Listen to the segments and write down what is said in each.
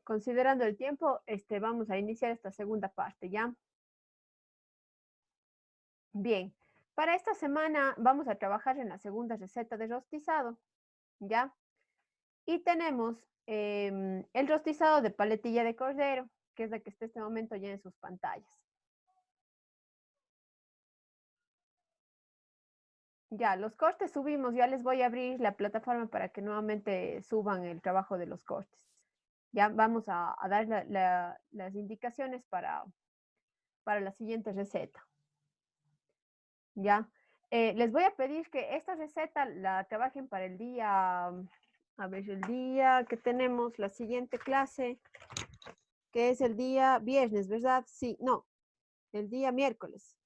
considerando el tiempo, vamos a iniciar esta segunda parte, ¿ya? Bien, para esta semana vamos a trabajar en la segunda receta de rostizado, ¿ya? Y tenemos el rostizado de paletilla de cordero, que es la que está en este momento ya en sus pantallas. Ya, los cortes subimos, ya les voy a abrir la plataforma para que nuevamente suban el trabajo de los cortes. Ya vamos a dar las indicaciones para la siguiente receta. Ya. Les voy a pedir que esta receta la trabajen para el día, a ver, el día que tenemos la siguiente clase, que es el día viernes, ¿verdad? Sí, no, el día miércoles.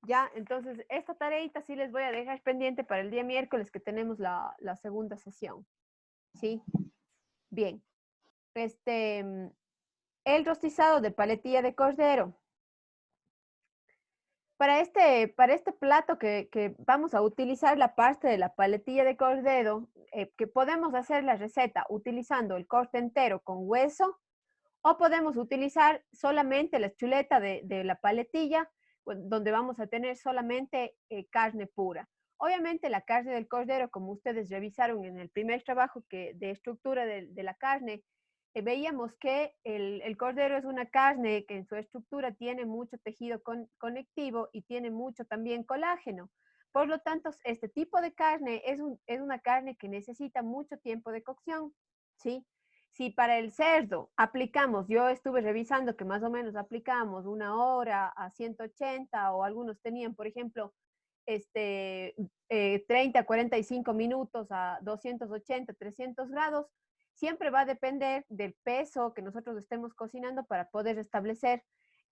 Ya, entonces esta tareita sí les voy a dejar pendiente para el día miércoles que tenemos la segunda sesión. ¿Sí? Bien. El rostizado de paletilla de cordero. Para este plato que vamos a utilizar la parte de la paletilla de cordero, que podemos hacer la receta utilizando el corte entero con hueso, o podemos utilizar solamente la chuleta de la paletilla, donde vamos a tener solamente carne pura. Obviamente la carne del cordero, como ustedes revisaron en el primer trabajo de estructura de la carne, veíamos que el cordero es una carne que en su estructura tiene mucho tejido conectivo y tiene mucho también colágeno. Por lo tanto, este tipo de carne es una carne que necesita mucho tiempo de cocción, ¿sí? Si para el cerdo aplicamos, yo estuve revisando que más o menos aplicamos 1 hora a 180 o algunos tenían, por ejemplo, 30, 45 minutos a 280, 300 grados, siempre va a depender del peso que nosotros estemos cocinando para poder establecer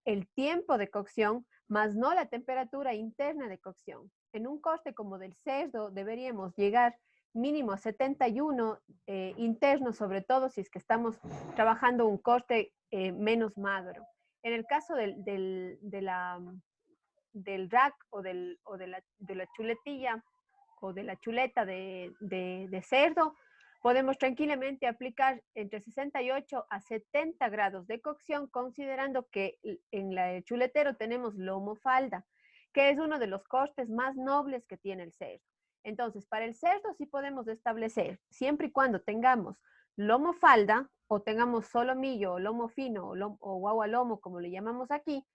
el tiempo de cocción, más no la temperatura interna de cocción. En un corte como del cerdo deberíamos llegar mínimo a 71 interno, sobre todo si es que estamos trabajando un corte menos magro. En el caso del rack de la chuletilla o de la chuleta de cerdo, podemos tranquilamente aplicar entre 68 a 70 grados de cocción, considerando que en el chuletero tenemos lomo falda, que es uno de los cortes más nobles que tiene el cerdo. Entonces, para el cerdo sí podemos establecer, siempre y cuando tengamos lomo falda o tengamos solomillo o lomo fino o guagua lomo, como le llamamos aquí,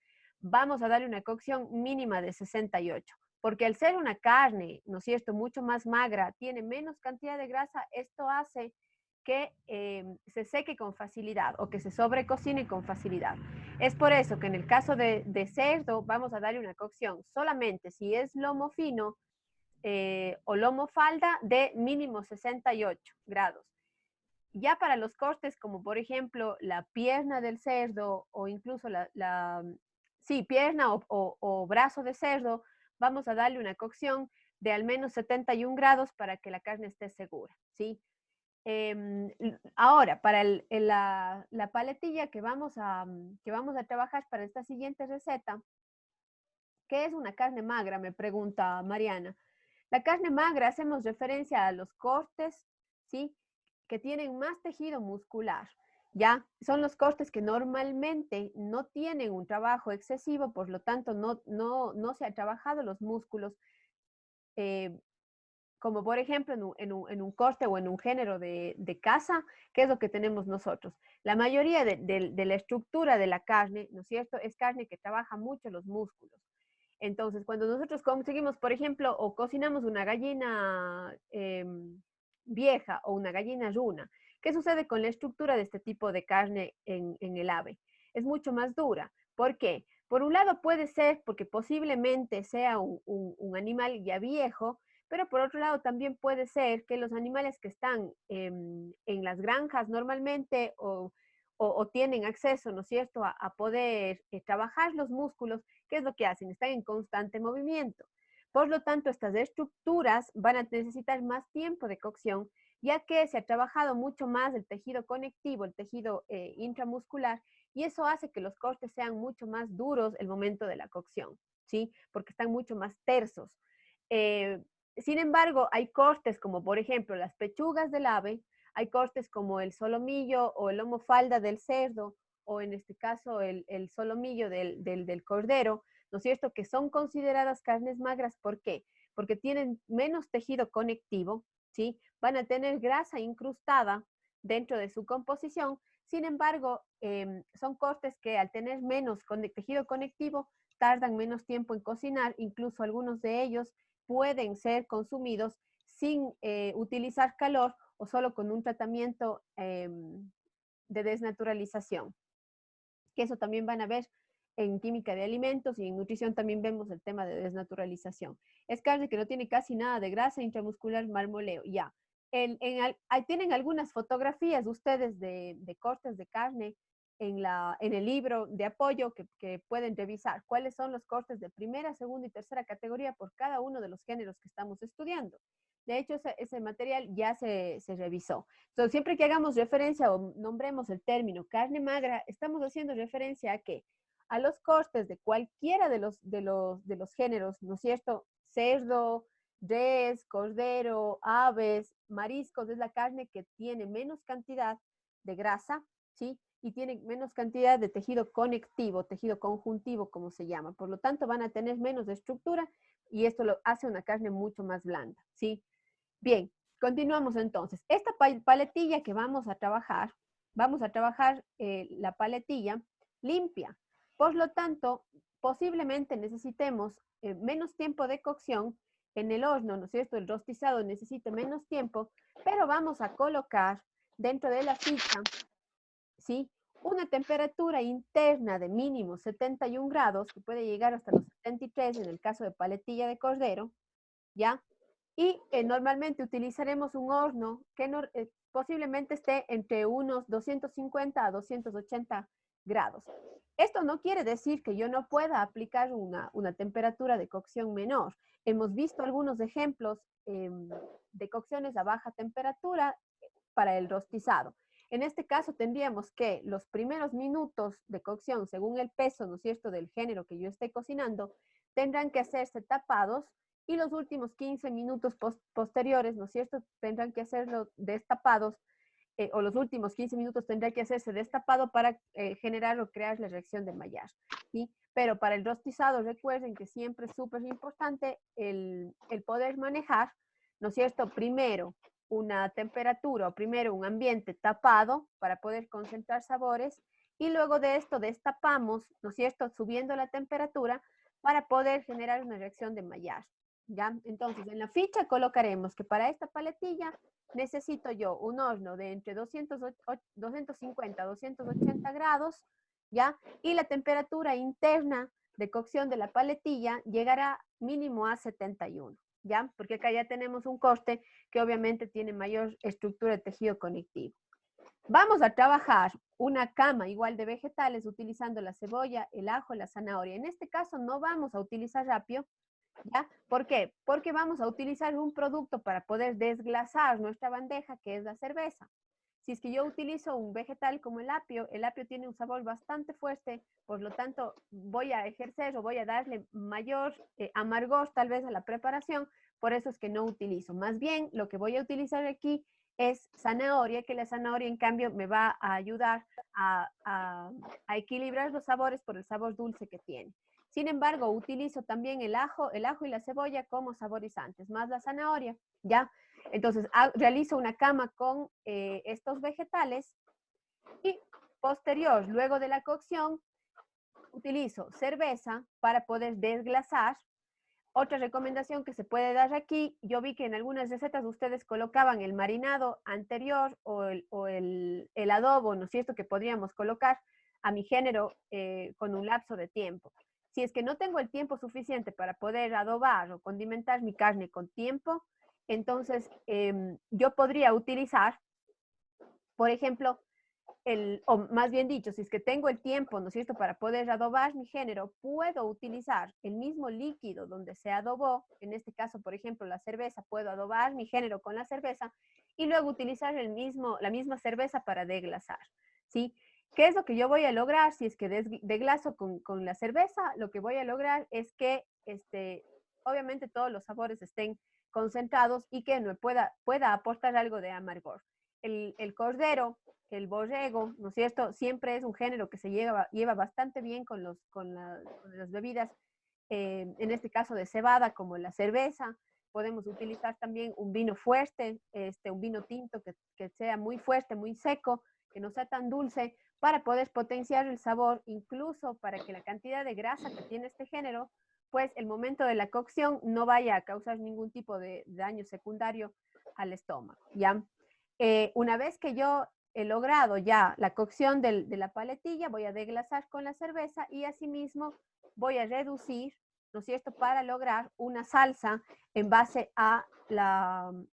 vamos a darle una cocción mínima de 68. Porque al ser una carne, ¿no es cierto?, mucho más magra, tiene menos cantidad de grasa, esto hace que se seque con facilidad o que se sobrecocine con facilidad. Es por eso que en el caso de cerdo vamos a darle una cocción solamente si es lomo fino o lomo falda de mínimo 68 grados. Ya para los cortes, como por ejemplo la pierna del cerdo o incluso sí, pierna o brazo de cerdo, vamos a darle una cocción de al menos 71 grados para que la carne esté segura, ¿sí? Ahora, para la paletilla que vamos a trabajar para esta siguiente receta, ¿qué es una carne magra? Me pregunta Mariana. La carne magra hacemos referencia a los cortes, ¿sí? Que tienen más tejido muscular, ¿ya? Son los cortes que normalmente no tienen un trabajo excesivo, por lo tanto no se ha trabajado los músculos, eh, como por ejemplo en un corte o en un género de caza, que es lo que tenemos nosotros. La mayoría de la estructura de la carne, ¿no es cierto?, es carne que trabaja mucho los músculos. Entonces, cuando nosotros conseguimos, por ejemplo, o cocinamos una gallina vieja o una gallina runa, ¿qué sucede con la estructura de este tipo de carne en el ave? Es mucho más dura. ¿Por qué? Por un lado puede ser porque posiblemente sea un animal ya viejo, pero por otro lado también puede ser que los animales que están en las granjas normalmente o tienen acceso, ¿no es cierto?, a poder trabajar los músculos. ¿Qué es lo que hacen? Están en constante movimiento. Por lo tanto, estas estructuras van a necesitar más tiempo de cocción, ya que se ha trabajado mucho más el tejido conectivo, el tejido intramuscular, y eso hace que los cortes sean mucho más duros el momento de la cocción, ¿sí? Porque están mucho más tersos. Sin embargo, hay cortes como por ejemplo las pechugas del ave, Hay cortes como el solomillo o el lomo falda del cerdo, o en este caso el solomillo del cordero, ¿no es cierto? Que son consideradas carnes magras. ¿Por qué? Porque tienen menos tejido conectivo, ¿sí? Van a tener grasa incrustada dentro de su composición. Sin embargo, son cortes que al tener menos tejido conectivo, tardan menos tiempo en cocinar. Incluso algunos de ellos pueden ser consumidos sin utilizar calor o solo con un tratamiento de desnaturalización, que eso también van a ver en química de alimentos, y en nutrición también vemos el tema de desnaturalización. Es carne que no tiene casi nada de grasa intramuscular, marmoleo, ya. Tienen algunas fotografías ustedes de cortes de carne en el libro de apoyo que pueden revisar cuáles son los cortes de primera, segunda y tercera categoría por cada uno de los géneros que estamos estudiando. De hecho, ese material ya se revisó. Entonces, siempre que hagamos referencia o nombremos el término carne magra, estamos haciendo referencia a qué? A los cortes de cualquiera de los géneros, ¿no es cierto? Cerdo, res, cordero, aves, mariscos, es la carne que tiene menos cantidad de grasa, ¿sí? Y tiene menos cantidad de tejido conectivo, tejido conjuntivo, como se llama. Por lo tanto, van a tener menos estructura y esto lo hace una carne mucho más blanda, ¿sí? Bien, continuamos entonces. Esta paletilla que vamos a trabajar la paletilla limpia. Por lo tanto, posiblemente necesitemos menos tiempo de cocción en el horno, ¿no es cierto? El rostizado necesita menos tiempo, pero vamos a colocar dentro de la ficha, ¿sí? Una temperatura interna de mínimo 71 grados, que puede llegar hasta los 73 en el caso de paletilla de cordero, ¿ya? Y normalmente utilizaremos un horno que posiblemente esté entre unos 250 a 280 grados. Esto no quiere decir que yo no pueda aplicar una temperatura de cocción menor. Hemos visto algunos ejemplos de cocciones a baja temperatura para el rostizado. En este caso tendríamos que los primeros minutos de cocción, según el peso, ¿no es cierto?, del género que yo esté cocinando, tendrán que hacerse tapados, y los últimos 15 minutos posteriores, ¿no es cierto?, tendrán que hacerlo destapados, o los últimos 15 minutos tendrá que hacerse destapado para generar o crear la reacción de Maillard, ¿sí? Pero para el rostizado, recuerden que siempre es súper importante el poder manejar, ¿no es cierto?, primero una temperatura o primero un ambiente tapado para poder concentrar sabores, y luego de esto destapamos, ¿no es cierto?, subiendo la temperatura para poder generar una reacción de Maillard. ¿Ya? Entonces, en la ficha colocaremos que para esta paletilla necesito yo un horno de entre 250 a 280 grados, ¿ya? Y la temperatura interna de cocción de la paletilla llegará mínimo a 71, ¿ya? Porque acá ya tenemos un corte que obviamente tiene mayor estructura de tejido conectivo. Vamos a trabajar una cama igual de vegetales utilizando la cebolla, el ajo, la zanahoria. En este caso no vamos a utilizar rapio, ¿ya? ¿Por qué? Porque vamos a utilizar un producto para poder desglasar nuestra bandeja, que es la cerveza. Si es que yo utilizo un vegetal como el apio tiene un sabor bastante fuerte, por lo tanto voy a ejercer o voy a darle mayor amargor tal vez a la preparación, por eso es que no utilizo. Más bien lo que voy a utilizar aquí es zanahoria, que la zanahoria en cambio me va a ayudar a equilibrar los sabores por el sabor dulce que tiene. Sin embargo, utilizo también el ajo y la cebolla como saborizantes, más la zanahoria, ¿ya? Entonces, realizo una cama con estos vegetales y posterior, luego de la cocción, utilizo cerveza para poder desglasar. Otra recomendación que se puede dar aquí, yo vi que en algunas recetas ustedes colocaban el marinado anterior o el adobo, ¿no es cierto?, que podríamos colocar a mi género con un lapso de tiempo. Si es que no tengo el tiempo suficiente para poder adobar o condimentar mi carne con tiempo, entonces yo podría utilizar, por ejemplo, o más bien dicho, si es que tengo el tiempo, ¿no es cierto?, para poder adobar mi género, puedo utilizar el mismo líquido donde se adobó, en este caso, por ejemplo, la cerveza, puedo adobar mi género con la cerveza y luego utilizar la misma cerveza para deglasar, ¿sí? ¿Qué es lo que yo voy a lograr si es que deglaso con la cerveza? Lo que voy a lograr es que, obviamente, todos los sabores estén concentrados y que me pueda aportar algo de amargor. el cordero, el borrego, ¿no es cierto? Siempre es un género que se lleva bastante bien con las bebidas, en este caso de cebada, como la cerveza. Podemos utilizar también un vino fuerte, un vino tinto que sea muy fuerte, muy seco, que no sea tan dulce, para poder potenciar el sabor, incluso para que la cantidad de grasa que tiene este género, pues el momento de la cocción no vaya a causar ningún tipo de daño secundario al estómago, ¿ya? Una vez que yo he logrado ya la cocción de la paletilla, voy a deglasar con la cerveza y asimismo voy a reducir, ¿no es cierto?, para lograr una salsa en base a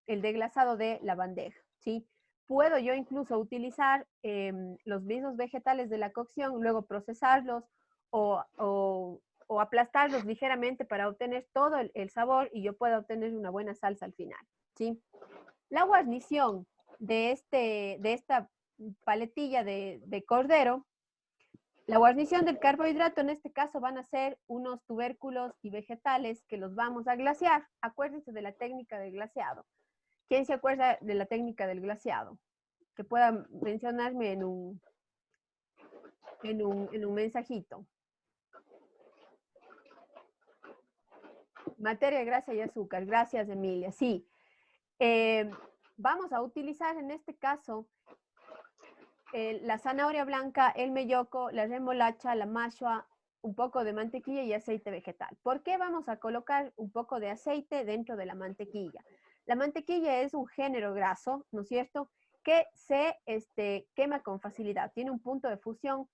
el deglasado de la bandeja, ¿sí? Puedo yo incluso utilizar los mismos vegetales de la cocción, luego procesarlos o aplastarlos ligeramente para obtener todo el sabor y yo pueda obtener una buena salsa al final, ¿sí? La guarnición de esta paletilla de cordero, la guarnición del carbohidrato en este caso van a ser unos tubérculos y vegetales que los vamos a glasear. Acuérdense de la técnica del glaseado. ¿Quién se acuerda de la técnica del glaseado? Que pueda mencionarme en un mensajito. Materia, grasa y azúcar. Gracias, Emilia. Sí. Vamos a utilizar en este caso la zanahoria blanca, el melloco, la remolacha, la mashua, un poco de mantequilla y aceite vegetal. ¿Por qué vamos a colocar un poco de aceite dentro de la mantequilla? La mantequilla es un género graso, ¿no es cierto?, que se quema con facilidad. Tiene un punto de fusión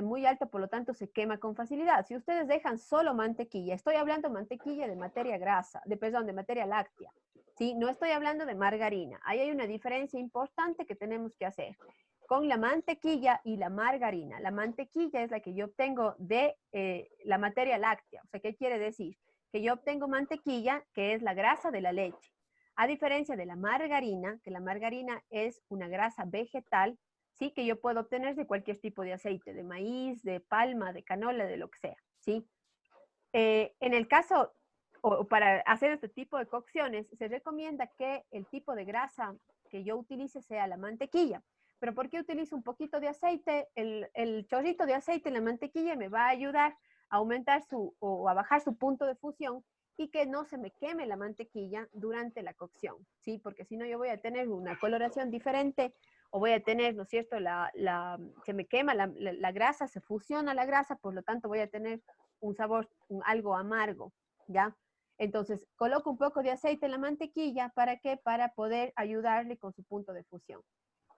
muy alto, por lo tanto se quema con facilidad. Si ustedes dejan solo mantequilla, estoy hablando mantequilla de materia grasa, de materia láctea, ¿sí? No estoy hablando de margarina. Ahí hay una diferencia importante que tenemos que hacer con la mantequilla y la margarina. La mantequilla es la que yo obtengo de la materia láctea. O sea, ¿qué quiere decir? Que yo obtengo mantequilla, que es la grasa de la leche. A diferencia de la margarina, que la margarina es una grasa vegetal, ¿sí? Que yo puedo obtener de cualquier tipo de aceite, de maíz, de palma, de canola, de lo que sea, ¿sí? En el caso, o para hacer este tipo de cocciones, se recomienda que el tipo de grasa que yo utilice sea la mantequilla. ¿Pero por qué utilizo un poquito de aceite? El chorrito de aceite en la mantequilla me va a ayudar a aumentar o a bajar su punto de fusión y que no se me queme la mantequilla durante la cocción, ¿sí? Porque si no yo voy a tener una coloración diferente o voy a tener, ¿no es cierto?, se me quema la grasa, se fusiona la grasa, por lo tanto voy a tener un sabor algo amargo, ¿ya? Entonces, coloco un poco de aceite en la mantequilla, ¿para qué? Para poder ayudarle con su punto de fusión.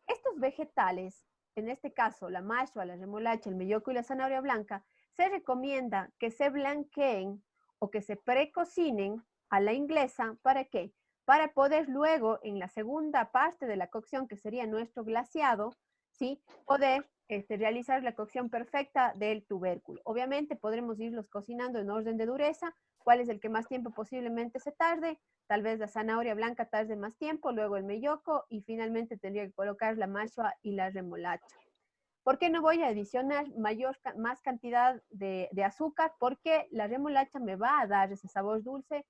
Estos vegetales, en este caso la mashua, la remolacha, el melloco y la zanahoria blanca, se recomienda que se blanqueen o que se precocinen a la inglesa. ¿Para qué? Para poder luego, en la segunda parte de la cocción, que sería nuestro glaseado, ¿sí?, poder realizar la cocción perfecta del tubérculo. Obviamente podremos irlos cocinando en orden de dureza. ¿Cuál es el que más tiempo posiblemente se tarde? Tal vez la zanahoria blanca tarde más tiempo, luego el melloco y finalmente tendría que colocar la mashua y la remolacha. ¿Por qué no voy a adicionar más cantidad de azúcar? Porque la remolacha me va a dar ese sabor dulce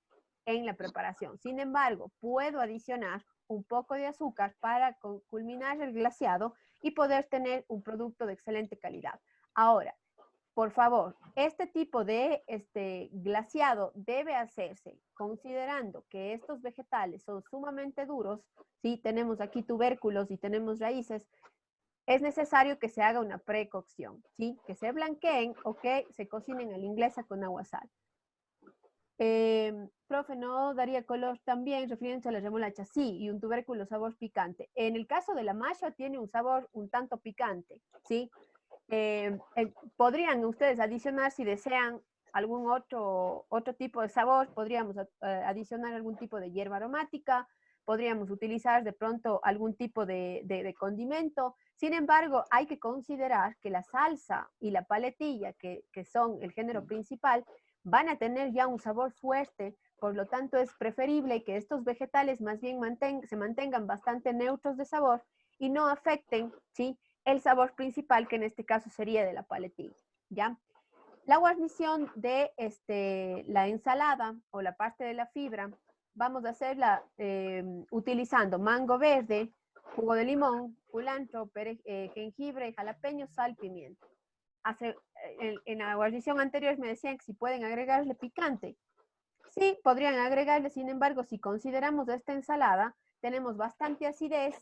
en la preparación. Sin embargo, puedo adicionar un poco de azúcar para culminar el glaseado y poder tener un producto de excelente calidad. Ahora, por favor, este tipo de glaseado debe hacerse considerando que estos vegetales son sumamente duros. Si tenemos aquí tubérculos y tenemos raíces, es necesario que se haga una precocción, ¿sí? Que se blanqueen o que se cocinen a la inglesa con agua sal. Profe, ¿no daría color también refiriéndose a la remolacha? Sí, y un tubérculo sabor picante. En el caso de la mashua tiene un sabor un tanto picante, ¿sí? Podrían ustedes adicionar, si desean algún otro tipo de sabor, podríamos adicionar algún tipo de hierba aromática, podríamos utilizar de pronto algún tipo de condimento. Sin embargo, hay que considerar que la salsa y la paletilla, que son el género principal, van a tener ya un sabor fuerte. Por lo tanto, es preferible que estos vegetales más bien se mantengan bastante neutros de sabor y no afecten, ¿sí?, el sabor principal, que en este caso sería de la paletilla, ¿ya? La guarnición de la ensalada o la parte de la fibra, vamos a hacerla utilizando mango verde, jugo de limón, culantro, jengibre, jalapeño, sal, pimienta. En la guarnición anterior me decían que si pueden agregarle picante. Sí, podrían agregarle, sin embargo, si consideramos esta ensalada, tenemos bastante acidez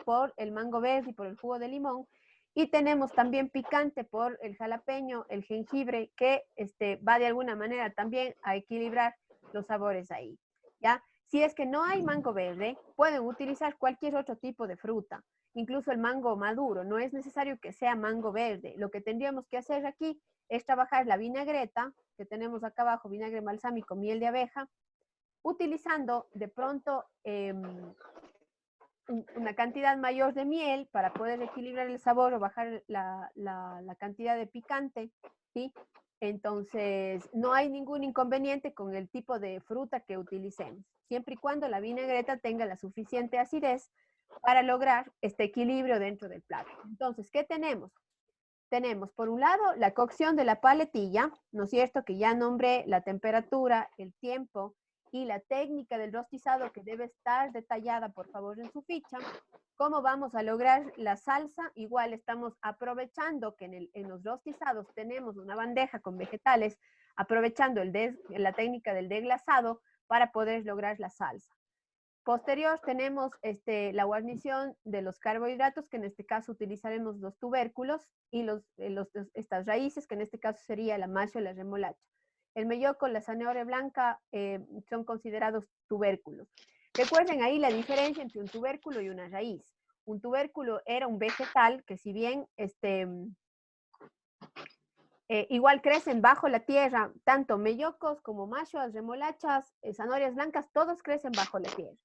por el mango verde y por el jugo de limón, y tenemos también picante por el jalapeño, el jengibre, que va de alguna manera también a equilibrar los sabores ahí, ¿ya? Si es que no hay mango verde, pueden utilizar cualquier otro tipo de fruta, incluso el mango maduro, no es necesario que sea mango verde. Lo que tendríamos que hacer aquí es trabajar la vinagreta, que tenemos acá abajo, vinagre balsámico, miel de abeja, utilizando de pronto una cantidad mayor de miel para poder equilibrar el sabor o bajar la cantidad de picante, ¿sí? Entonces, no hay ningún inconveniente con el tipo de fruta que utilicemos, siempre y cuando la vinagreta tenga la suficiente acidez para lograr este equilibrio dentro del plato. Entonces, ¿qué tenemos? Tenemos, por un lado, la cocción de la paletilla, ¿no es cierto? Que ya nombré la temperatura, el tiempo y la técnica del rostizado que debe estar detallada, por favor, en su ficha. ¿Cómo vamos a lograr la salsa? Igual estamos aprovechando que en los rostizados tenemos una bandeja con vegetales, aprovechando la técnica del deglasado para poder lograr la salsa. Posterior tenemos la guarnición de los carbohidratos, que en este caso utilizaremos los tubérculos y estas raíces, que en este caso sería la macho y la remolacha. El melloco, la zanahoria blanca son considerados tubérculos. Recuerden ahí la diferencia entre un tubérculo y una raíz. Un tubérculo era un vegetal que, si bien igual crecen bajo la tierra, tanto mellocos como machos, remolachas, zanahorias blancas, todos crecen bajo la tierra.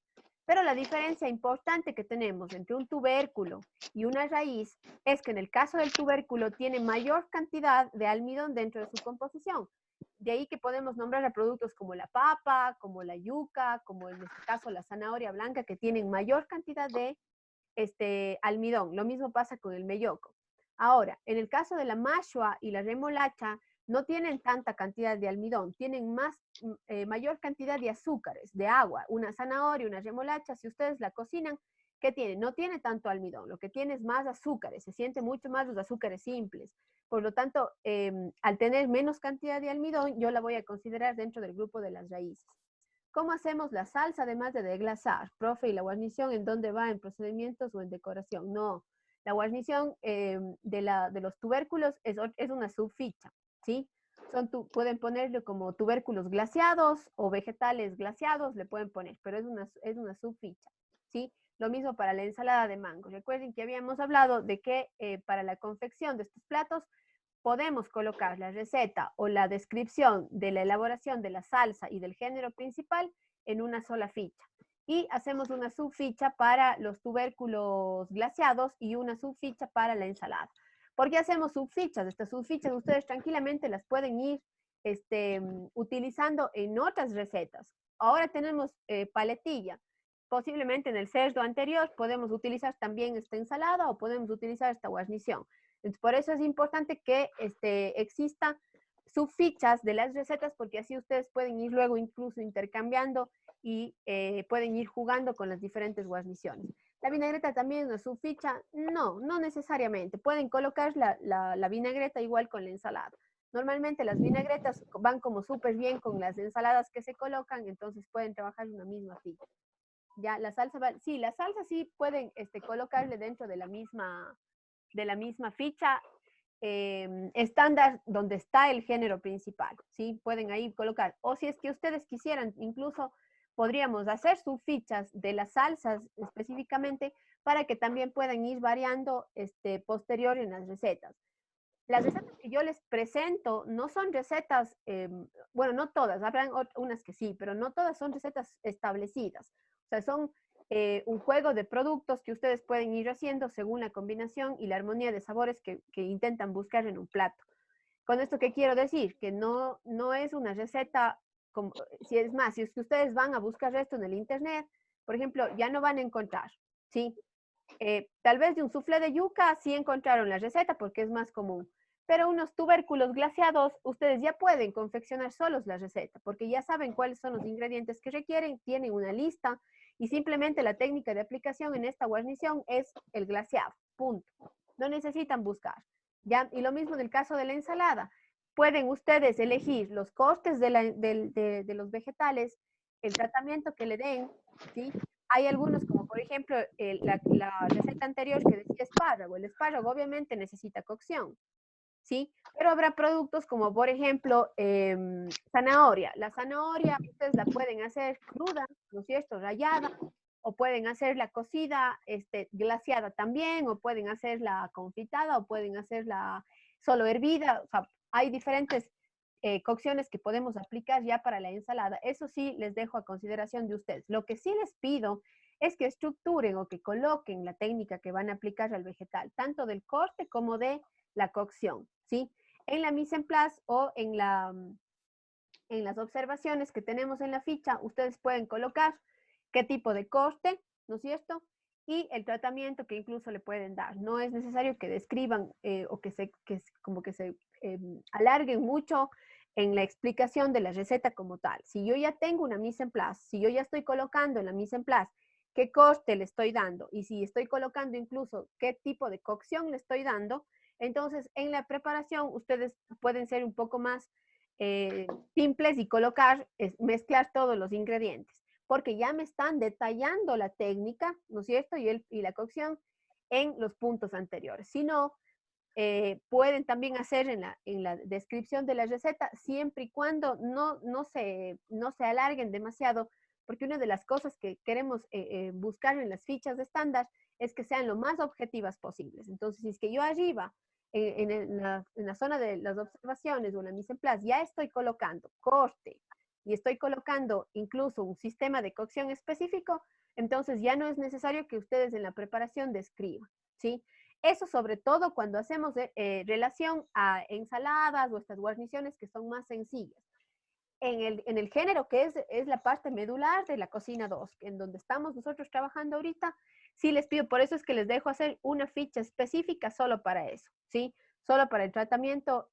Pero la diferencia importante que tenemos entre un tubérculo y una raíz es que en el caso del tubérculo tiene mayor cantidad de almidón dentro de su composición. De ahí que podemos nombrar a productos como la papa, como la yuca, como en este caso la zanahoria blanca, que tienen mayor cantidad de almidón. Lo mismo pasa con el melloco. Ahora, en el caso de la mashua y la remolacha, no tienen tanta cantidad de almidón, tienen mayor cantidad de azúcares, de agua. Una zanahoria, una remolacha, si ustedes la cocinan, ¿qué tiene? No tiene tanto almidón, lo que tiene es más azúcares, se siente mucho más los azúcares simples. Por lo tanto, al tener menos cantidad de almidón, yo la voy a considerar dentro del grupo de las raíces. ¿Cómo hacemos la salsa además de deglasar? Profe, ¿y la guarnición en dónde va? ¿En procedimientos o en decoración? No, la guarnición de los tubérculos es una subficha, ¿sí? Pueden ponerle como tubérculos glaseados o vegetales glaseados, le pueden poner, pero es una subficha, ¿sí? Lo mismo para la ensalada de mango. Recuerden que habíamos hablado de que para la confección de estos platos podemos colocar la receta o la descripción de la elaboración de la salsa y del género principal en una sola ficha. Y hacemos una subficha para los tubérculos glaseados y una subficha para la ensalada. ¿Por qué hacemos subfichas? Estas subfichas ustedes tranquilamente las pueden ir utilizando en otras recetas. Ahora tenemos paletilla. Posiblemente en el cerdo anterior podemos utilizar también esta ensalada o podemos utilizar esta guarnición. Entonces, por eso es importante que exista subfichas de las recetas, porque así ustedes pueden ir luego incluso intercambiando y pueden ir jugando con las diferentes guarniciones. ¿La vinagreta también es una subficha? No, no necesariamente. Pueden colocar la vinagreta igual con la ensalada. Normalmente las vinagretas van como súper bien con las ensaladas que se colocan, entonces pueden trabajar en una misma ficha. Ya, la salsa, sí, la salsa sí pueden colocarle dentro de la misma ficha estándar donde está el género principal, ¿sí? Pueden ahí colocar. O si es que ustedes quisieran, incluso podríamos hacer subfichas de las salsas específicamente para que también puedan ir variando posterior en las recetas. Las recetas que yo les presento no son recetas, bueno, no todas, habrán unas que sí, pero no todas son recetas establecidas. O sea, son un juego de productos que ustedes pueden ir haciendo según la combinación y la armonía de sabores que intentan buscar en un plato. Con esto, ¿qué quiero decir? Que no es una receta, como, si es más, si es que ustedes van a buscar esto en el internet, por ejemplo, ya no van a encontrar, ¿sí? Tal vez de un soufflé de yuca sí encontraron la receta porque es más común, pero unos tubérculos glaseados, ustedes ya pueden confeccionar solos la receta, porque ya saben cuáles son los ingredientes que requieren, tienen una lista y simplemente la técnica de aplicación en esta guarnición es el glaseado, punto. No necesitan buscar. ¿Ya? Y lo mismo en el caso de la ensalada. Pueden ustedes elegir los cortes de los vegetales, el tratamiento que le den, ¿sí? Hay algunos, como por ejemplo la receta anterior que decía espárrago. El espárrago obviamente necesita cocción, ¿sí? Pero habrá productos como por ejemplo zanahoria. La zanahoria ustedes la pueden hacer cruda, ¿no es cierto? Rallada, o pueden hacerla cocida, glaseada también, o pueden hacerla confitada, o pueden hacerla solo hervida. O sea, hay diferentes cocciones que podemos aplicar ya para la ensalada. Eso sí les dejo a consideración de ustedes. Lo que sí les pido es que estructuren o que coloquen la técnica que van a aplicar al vegetal, tanto del corte como de la cocción, ¿sí? En la mise en place o en las observaciones que tenemos en la ficha, ustedes pueden colocar qué tipo de corte, ¿no es cierto? Y el tratamiento que incluso le pueden dar. No es necesario que describan o como que se alarguen mucho en la explicación de la receta como tal. Si yo ya tengo una mise en place, si yo ya estoy colocando en la mise en place qué corte le estoy dando y si estoy colocando incluso qué tipo de cocción le estoy dando, entonces en la preparación ustedes pueden ser un poco más simples y mezclar todos los ingredientes, porque ya me están detallando la técnica, ¿no es cierto? Y la cocción en los puntos anteriores. Si no, pueden también hacer en la descripción de la receta, siempre y cuando no se alarguen demasiado, porque una de las cosas que queremos buscar en las fichas de estándar es que sean lo más objetivas posibles. Entonces, si es que yo arriba, en la zona de las observaciones o en la mise en place, ya estoy colocando corte y estoy colocando incluso un sistema de cocción específico, entonces ya no es necesario que ustedes en la preparación describan, ¿sí? Eso sobre todo cuando hacemos relación a ensaladas o estas guarniciones que son más sencillas. En el género que es la parte medular de la cocina 2, en donde estamos nosotros trabajando ahorita, sí les pido, por eso es que les dejo hacer una ficha específica solo para eso, ¿sí? Solo para el tratamiento,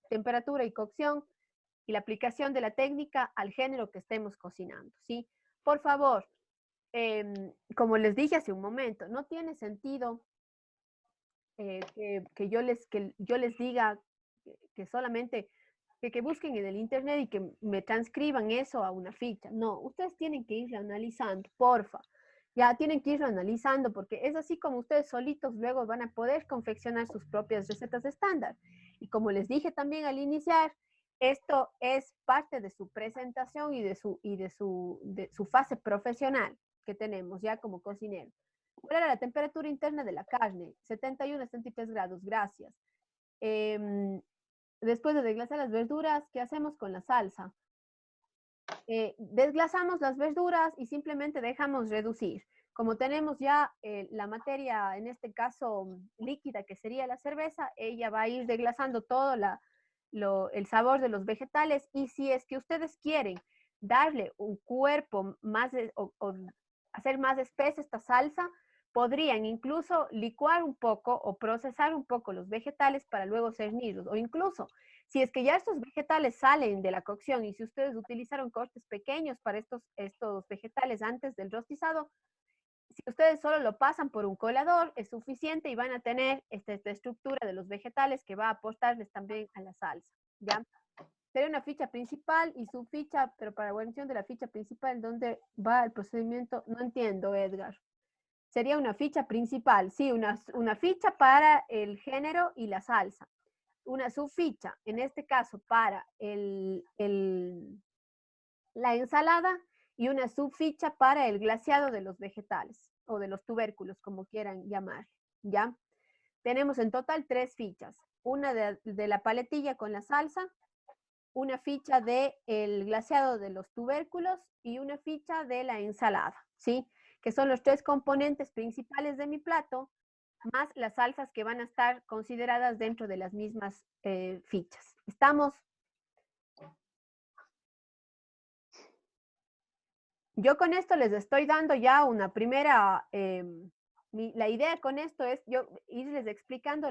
temperatura y cocción y la aplicación de la técnica al género que estemos cocinando, ¿sí? Por favor, como les dije hace un momento, no tiene sentido que yo les diga que solamente que busquen en el internet y que me transcriban eso a una ficha. No, ustedes tienen que irlo analizando, porfa. Ya tienen que irlo analizando porque es así como ustedes solitos luego van a poder confeccionar sus propias recetas estándar. Y como les dije también al iniciar, esto es parte de su presentación y de su fase profesional que tenemos ya como cocinero. ¿Cuál era la temperatura interna de la carne? 71 a 73 grados, gracias. Después de desglasar las verduras, ¿qué hacemos con la salsa? Desglasamos las verduras y simplemente dejamos reducir. Como tenemos ya la materia, en este caso líquida, que sería la cerveza, ella va a ir desglasando todo el sabor de los vegetales. Y si es que ustedes quieren darle un cuerpo más o hacer más espesa esta salsa, podrían incluso licuar un poco o procesar un poco los vegetales para luego cernirlos. O incluso, si es que ya estos vegetales salen de la cocción y si ustedes utilizaron cortes pequeños para estos vegetales antes del rostizado, si ustedes solo lo pasan por un colador, es suficiente y van a tener esta estructura de los vegetales que va a aportarles también a la salsa, ¿ya? Sería una ficha principal y su ficha, pero para la guarnición de la ficha principal, ¿dónde va el procedimiento? No entiendo, Edgar. Sería una ficha principal, sí, una ficha para el género y la salsa. Una subficha, en este caso, para la ensalada y una subficha para el glaseado de los vegetales o de los tubérculos, como quieran llamar, ¿ya? Tenemos en total 3 fichas. Una de la paletilla con la salsa, una ficha del glaseado de los tubérculos y una ficha de la ensalada, ¿sí? Que son los 3 componentes principales de mi plato, más las salsas que van a estar consideradas dentro de las mismas fichas. ¿Estamos? Yo con esto les estoy dando ya una primera, la idea con esto es yo irles explicando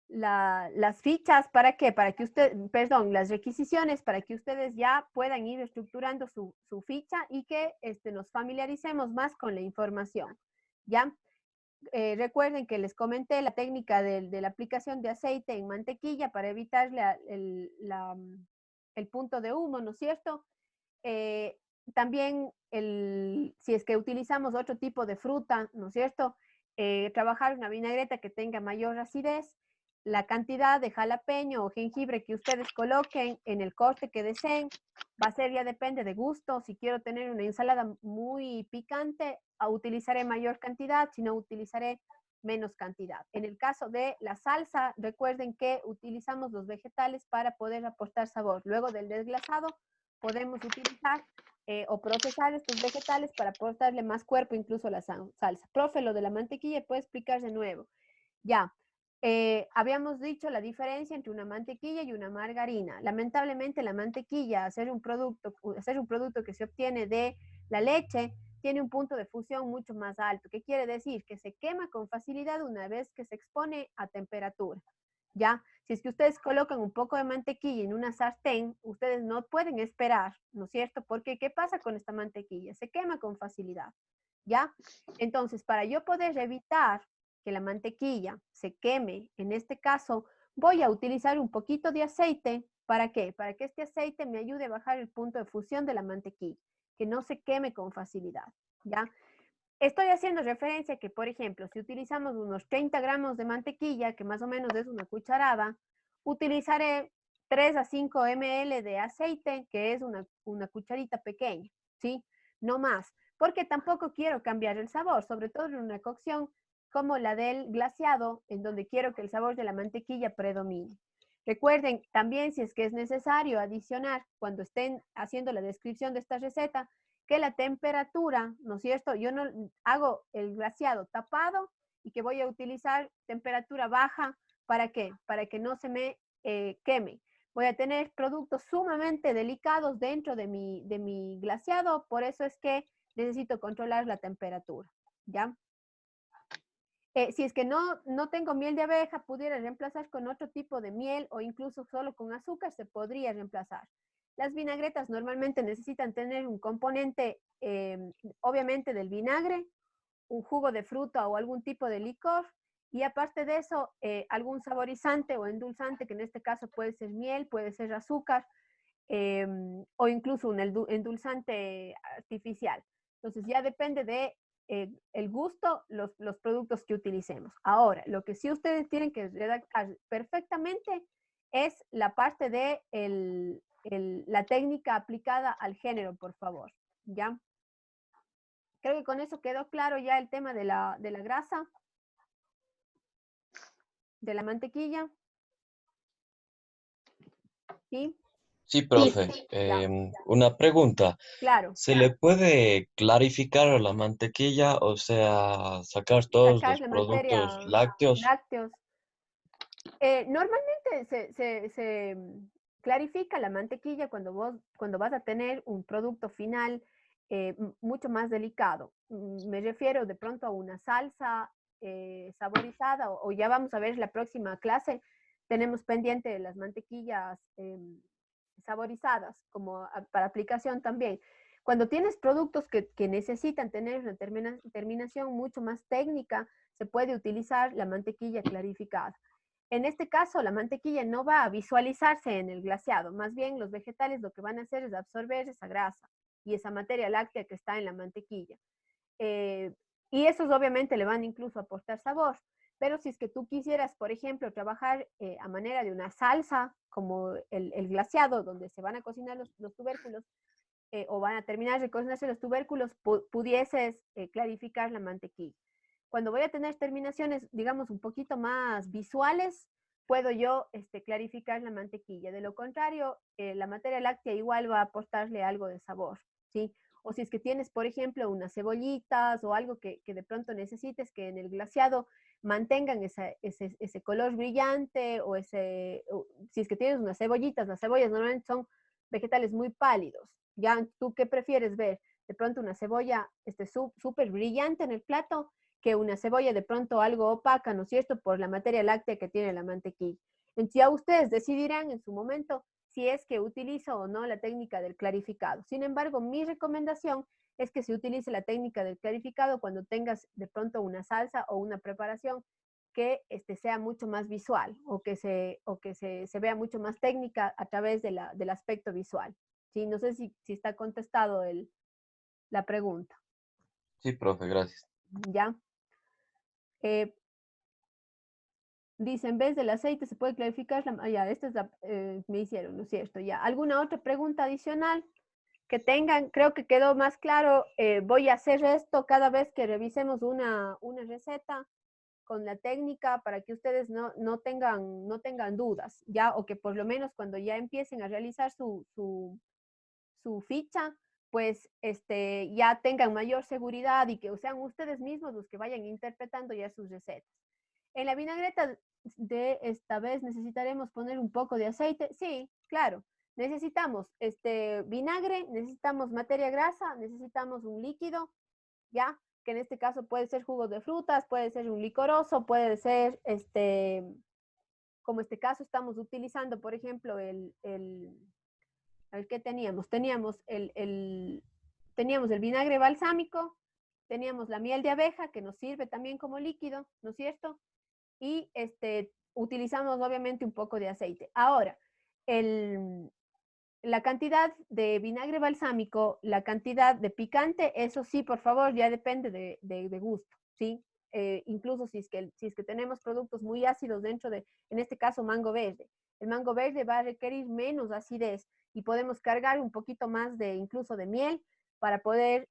las fichas, ¿para qué? Para que perdón, las requisiciones para que ustedes ya puedan ir estructurando su ficha y que nos familiaricemos más con la información, ¿ya? Recuerden que les comenté la técnica de la aplicación de aceite en mantequilla para evitar el punto de humo, ¿no es cierto? Eh, También si es que utilizamos otro tipo de fruta, ¿no es cierto? Trabajar una vinagreta que tenga mayor acidez, la cantidad de jalapeño o jengibre que ustedes coloquen en el corte que deseen, va a ser ya depende de gusto. Si quiero tener una ensalada muy picante, utilizaré mayor cantidad, si no utilizaré menos cantidad. En el caso de la salsa, recuerden que utilizamos los vegetales para poder aportar sabor. Luego del desglasado, podemos utilizar o procesar estos vegetales para aportarle más cuerpo incluso a la salsa. Profe, lo de la mantequilla, ¿puede explicar de nuevo? Ya, habíamos dicho la diferencia entre una mantequilla y una margarina. Lamentablemente la mantequilla, hacer un producto que se obtiene de la leche, tiene un punto de fusión mucho más alto. ¿Qué quiere decir? Que se quema con facilidad una vez que se expone a temperatura. ¿Ya? Si es que ustedes colocan un poco de mantequilla en una sartén, ustedes no pueden esperar, ¿no es cierto? Porque ¿qué pasa con esta mantequilla? Se quema con facilidad, ¿ya? Entonces, para yo poder evitar que la mantequilla se queme, en este caso, voy a utilizar un poquito de aceite. ¿Para qué? Para que este aceite me ayude a bajar el punto de fusión de la mantequilla, que no se queme con facilidad, ¿ya? Estoy haciendo referencia a que, por ejemplo, si utilizamos unos 30 gramos de mantequilla, que más o menos es una cucharada, utilizaré 3 a 5 ml de aceite, que es una cucharita pequeña, ¿sí? No más, porque tampoco quiero cambiar el sabor, sobre todo en una cocción como la del glaseado, en donde quiero que el sabor de la mantequilla predomine. Recuerden también, si es que es necesario adicionar, cuando estén haciendo la descripción de esta receta, que la temperatura, ¿no es cierto? Yo no hago el glaseado tapado y que voy a utilizar temperatura baja. ¿Para qué? Para que no se me queme. Voy a tener productos sumamente delicados dentro de mi glaseado, por eso es que necesito controlar la temperatura, ¿ya? Si es que no tengo miel de abeja, pudiera reemplazar con otro tipo de miel o incluso solo con azúcar se podría reemplazar. Las vinagretas normalmente necesitan tener un componente, obviamente, del vinagre, un jugo de fruta o algún tipo de licor, y aparte de eso, algún saborizante o endulzante, que en este caso puede ser miel, puede ser azúcar, o incluso un endulzante artificial. Entonces ya depende de el gusto, los productos que utilicemos. Ahora, lo que sí ustedes tienen que redactar perfectamente es la parte de la técnica aplicada al género, por favor. ¿Ya? Creo que con eso quedó claro ya el tema de la grasa, de la mantequilla. ¿Sí? Sí, Sí, profe. ya, Una pregunta. claro. ¿Se le puede clarificar a la mantequilla, o sea, sacar todos Sacar los la productos materia lácteos? lácteos. Normalmente clarifica la mantequilla cuando vas a tener un producto final mucho más delicado. Me refiero de pronto a una salsa saborizada o ya vamos a ver la próxima clase. Tenemos pendiente las mantequillas saborizadas para aplicación también. Cuando tienes productos que necesitan tener una terminación mucho más técnica, se puede utilizar la mantequilla clarificada. En este caso, la mantequilla no va a visualizarse en el glaseado, más bien los vegetales lo que van a hacer es absorber esa grasa y esa materia láctea que está en la mantequilla. Eh, y esos obviamente le van incluso a aportar sabor. Pero si es que tú quisieras, por ejemplo, trabajar a manera de una salsa, como el glaseado, donde se van a cocinar los tubérculos, o van a terminar de cocinarse los tubérculos, pudieses clarificar la mantequilla. Cuando voy a tener terminaciones, digamos, un poquito más visuales, puedo yo clarificar la mantequilla. De lo contrario, la materia láctea igual va a aportarle algo de sabor, ¿sí? O si es que tienes, por ejemplo, unas cebollitas o algo que de pronto necesites que en el glaseado mantengan ese color brillante o si es que tienes unas cebollitas, las cebollas normalmente son vegetales muy pálidos. ¿Ya? ¿Tú qué prefieres ver? De pronto una cebolla súper brillante en el plato que una cebolla de pronto algo opaca, ¿no es cierto?, por la materia láctea que tiene la mantequilla. Entonces ya ustedes decidirán en su momento si es que utilizo o no la técnica del clarificado. Sin embargo, mi recomendación es que se utilice la técnica del clarificado cuando tengas de pronto una salsa o una preparación que sea mucho más visual o que se vea mucho más técnica a través del aspecto visual. ¿Sí? No sé si está contestado la pregunta. Sí, profe, gracias. ¿Ya? Eh, Dice, en vez del aceite se puede clarificar ya, esta es me hicieron, ¿no es cierto? Ya. ¿Alguna otra pregunta adicional que tengan? Creo que quedó más claro. Voy a hacer esto cada vez que revisemos una receta con la técnica para que ustedes no tengan dudas, ¿ya? O que por lo menos cuando ya empiecen a realizar su ficha, pues ya tengan mayor seguridad y que sean ustedes mismos los que vayan interpretando ya sus recetas. En la vinagreta de esta vez necesitaremos poner un poco de aceite. Sí, claro. Necesitamos vinagre, necesitamos materia grasa, necesitamos un líquido, ¿ya? Que en este caso puede ser jugo de frutas, puede ser un licoroso, puede ser, como este caso estamos utilizando, por ejemplo, ¿qué teníamos? Teníamos el vinagre balsámico, teníamos la miel de abeja, que nos sirve también como líquido, ¿no es cierto? Y utilizamos obviamente un poco de aceite. Ahora, la cantidad de vinagre balsámico, la cantidad de picante, eso sí, por favor, ya depende de gusto, ¿sí? Incluso si es que tenemos productos muy ácidos dentro en este caso, mango verde. El mango verde va a requerir menos acidez y podemos cargar un poquito más incluso de miel para poder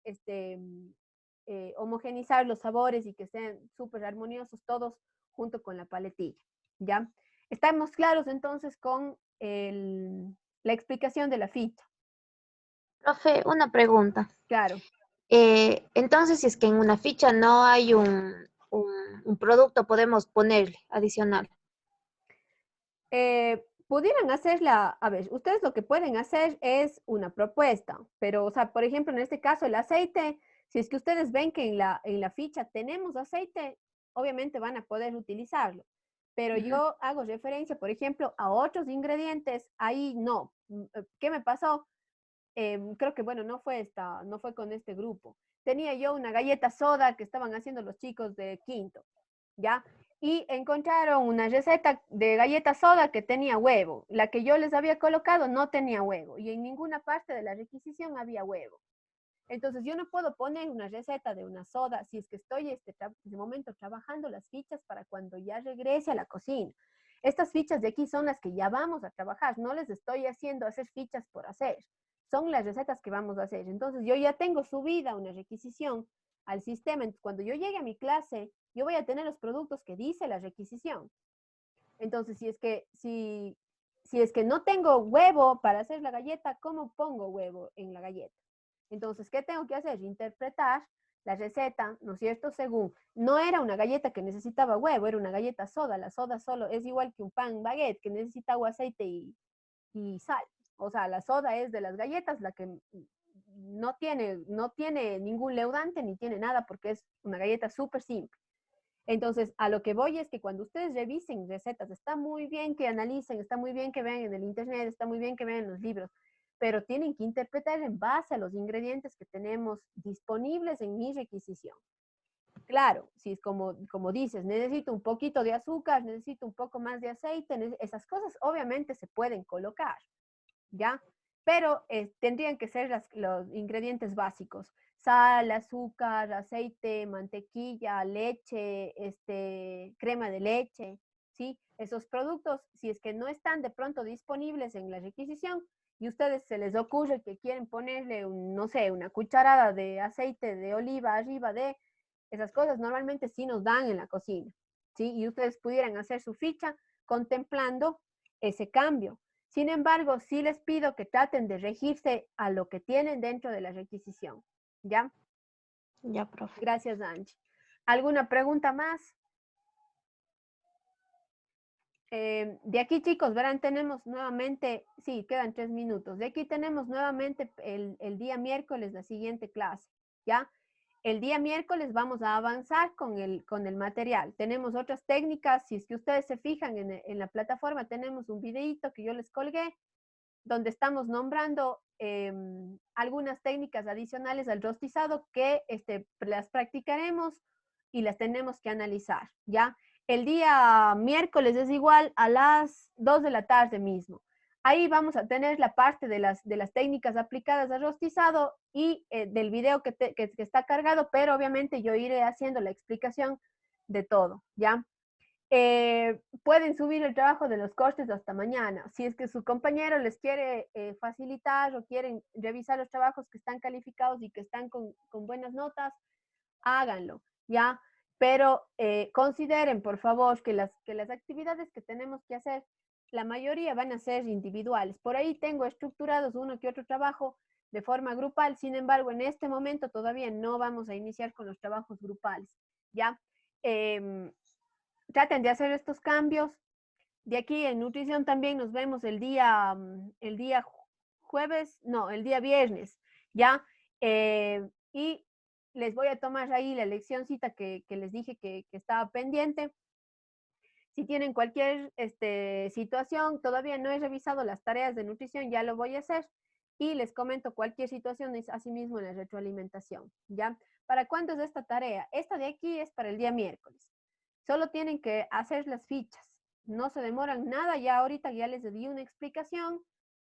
homogenizar los sabores y que sean súper armoniosos todos junto con la paletilla, ¿ya? Estamos claros entonces con la explicación de la ficha. Profe, una pregunta. Claro. Entonces, si es que en una ficha no hay un producto, podemos ponerle adicional. Pudieran hacerla, a ver, ustedes lo que pueden hacer es una propuesta, pero, o sea, por ejemplo, en este caso el aceite, si es que ustedes ven que en la ficha tenemos aceite, obviamente van a poder utilizarlo, pero yo hago referencia, por ejemplo, a otros ingredientes, ahí no. ¿Qué me pasó? Creo que, bueno, no fue con este grupo. Tenía yo una galleta soda que estaban haciendo los chicos de quinto, ¿ya? Y encontraron una receta de galleta soda que tenía huevo. La que yo les había colocado no tenía huevo y en ninguna parte de la requisición había huevo. Entonces yo no puedo poner una receta de una soda si es que estoy en este momento trabajando las fichas para cuando ya regrese a la cocina. Estas fichas de aquí son las que ya vamos a trabajar, no les estoy haciendo hacer fichas por hacer, son las recetas que vamos a hacer. Entonces yo ya tengo subida una requisición al sistema. Entonces, cuando yo llegue a mi clase, yo voy a tener los productos que dice la requisición. Entonces, si es que no tengo huevo para hacer la galleta, ¿cómo pongo huevo en la galleta? Entonces, ¿qué tengo que hacer? Interpretar la receta, ¿no es cierto? Según, no era una galleta que necesitaba huevo, era una galleta soda. La soda solo es igual que un pan baguette que necesita agua, aceite y sal. O sea, la soda es de las galletas la que no tiene ningún leudante ni tiene nada porque es una galleta súper simple. Entonces, a lo que voy es que cuando ustedes revisen recetas, está muy bien que analicen, está muy bien que vean en el internet, está muy bien que vean en los libros, pero tienen que interpretar en base a los ingredientes que tenemos disponibles en mi requisición. Claro, si es como dices, necesito un poquito de azúcar, necesito un poco más de aceite, esas cosas obviamente se pueden colocar, ¿ya? Pero tendrían que ser los ingredientes básicos: sal, azúcar, aceite, mantequilla, leche, crema de leche, ¿sí? Esos productos, si es que no están de pronto disponibles en la requisición y ustedes se les ocurre que quieren ponerle, no sé, una cucharada de aceite de oliva arriba de esas cosas, normalmente sí nos dan en la cocina, ¿sí? Y ustedes pudieran hacer su ficha contemplando ese cambio. Sin embargo, sí les pido que traten de regirse a lo que tienen dentro de la requisición, ¿ya? Ya, profe. Gracias, Angie. ¿Alguna pregunta más? De aquí, chicos, verán, tenemos nuevamente, sí, quedan 3 minutos. De aquí tenemos nuevamente el día miércoles la siguiente clase, ¿ya? el día miércoles vamos a avanzar con el material. Tenemos otras técnicas, si es que ustedes se fijan en la plataforma, tenemos un videito que yo les colgué, donde estamos nombrando algunas técnicas adicionales al rostizado que las practicaremos y las tenemos que analizar, ¿ya? El día miércoles es igual a las 2 de la tarde mismo. Ahí vamos a tener la parte de las técnicas aplicadas al rostizado y del video que está cargado, pero obviamente yo iré haciendo la explicación de todo, ¿ya? Pueden subir el trabajo de los cortes hasta mañana. Si es que su compañero les quiere facilitar o quieren revisar los trabajos que están calificados y que están con buenas notas, háganlo, ¿ya? Pero consideren, por favor, que las actividades que tenemos que hacer, la mayoría van a ser individuales. Por ahí tengo estructurados uno que otro trabajo de forma grupal. Sin embargo, en este momento todavía no vamos a iniciar con los trabajos grupales, ¿ya? Traten de hacer estos cambios. De aquí en nutrición también nos vemos el día jueves, no, el día viernes, ¿ya? Y les voy a tomar ahí la leccioncita que les dije que estaba pendiente. Si tienen cualquier situación, todavía no he revisado las tareas de nutrición, ya lo voy a hacer. Y les comento cualquier situación, es asimismo en la retroalimentación, ¿ya? ¿Para cuándo es esta tarea? Esta de aquí es para el día miércoles. Solo tienen que hacer las fichas. No se demoran nada, ya ahorita ya les di una explicación.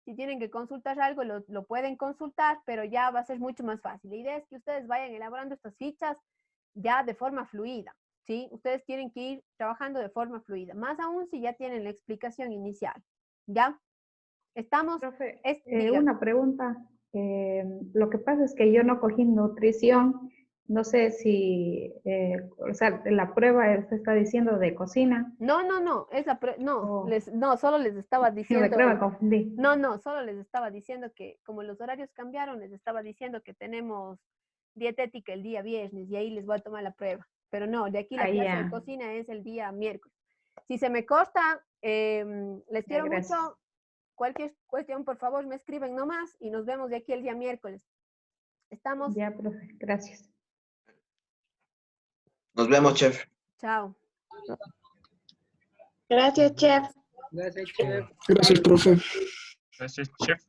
Si tienen que consultar algo, lo pueden consultar, pero ya va a ser mucho más fácil. La idea es que ustedes vayan elaborando estas fichas ya de forma fluida, ¿sí? Ustedes tienen que ir trabajando de forma fluida, más aún si ya tienen la explicación inicial, ¿ya? Estamos... Profe, una pregunta. Lo que pasa es que yo no cogí nutrición. No sé si, o sea, la prueba se está diciendo de cocina. No, no, solo les estaba diciendo... Creo que me confundí. No, solo les estaba diciendo que como los horarios cambiaron, les estaba diciendo que tenemos dietética el día viernes y ahí les voy a tomar la prueba. Pero no, de aquí la clase de cocina es el día miércoles. Si se me corta, les quiero mucho. Cualquier cuestión, por favor, me escriben nomás y nos vemos de aquí el día miércoles. ¿Estamos? Ya, profe, gracias. Nos vemos, chef. Chao. Gracias, chef. Gracias, chef. Gracias, profe. Gracias, chef.